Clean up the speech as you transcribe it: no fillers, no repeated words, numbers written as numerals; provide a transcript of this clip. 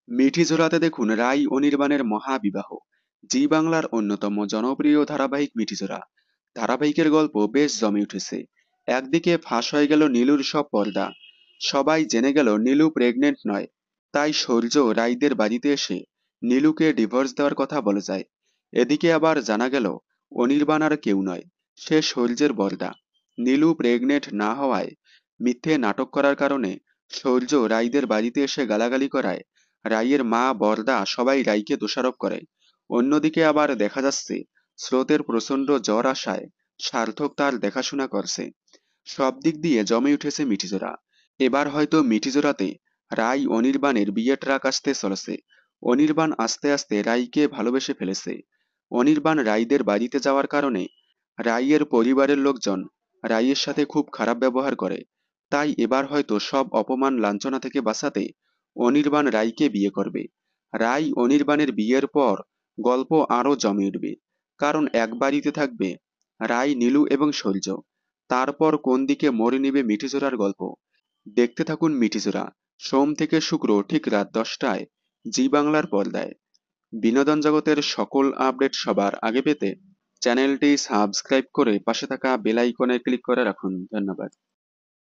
মিঠিজোড়াতে দেখুন রাই অনির্বাণের মহাবিবাহ। জি বাংলার অন্যতম জনপ্রিয় ধারাবাহিক মিঠিজোড়া ধারাবাহিকের গল্প বেশ জমে উঠেছে। একদিকে ফাঁস হয়ে গেল নীলুর সব পর্দা, সবাই জেনে গেল নীলু প্রেগনেন্ট নয়। তাই সূর্য রাইদের বাড়িতে এসে নীলুকে ডিভোর্স দেওয়ার কথা বলে যায়। এদিকে আবার জানা গেল অনির্বাণ আর কেউ নয়, সে সূর্যের বরদা। নীলু প্রেগনেন্ট না হওয়ায় মিথ্যে নাটক করার কারণে সূর্য রাইদের বাড়িতে এসে গালাগালি করায় রাইয়ের মা বরদা সবাই রাইকে দোষারোপ করে। অন্যদিকে আবার দেখা যাচ্ছে স্রোতের প্রচণ্ড জ্বর আসায় সার্থক তার দেখাশোনা করছে। সব দিক দিয়ে জমে উঠেছে মিঠিজোড়া। এবার হয়তো মিঠিজোড়াতে রাই অনির্বাণের বিয়ে ট্রাক আসতে চলেছে। অনির্বাণ আস্তে আস্তে রাইকে ভালোবেসে ফেলেছে। অনির্বাণ রাইদের বাড়িতে যাওয়ার কারণে রাইয়ের পরিবারের লোকজন রাইয়ের সাথে খুব খারাপ ব্যবহার করে। তাই এবার হয়তো সব অপমান লাঞ্ছনা থেকে বাঁচাতে অনির্বাণ রাইকে বিয়ে করবে। রাই অনির্বাণের বিয়ের পর গল্প আরো জমে উঠবে, কারণ এক বাড়িতে থাকবে রাই, নীলু এবং শৈলজ। তারপর কোন দিকে মোড় নিবে মিঠিজোড়ার গল্প। দেখতে থাকুন মিঠিজোড়া, সোম থেকে শুক্র ঠিক রাত 10টায় জি বাংলার পর্দায়। বিনোদন জগতের সকল আপডেট সবার আগে পেতে চ্যানেলটি সাবস্ক্রাইব করে পাশে থাকা বেল আইকনে ক্লিক করে রাখুন। ধন্যবাদ।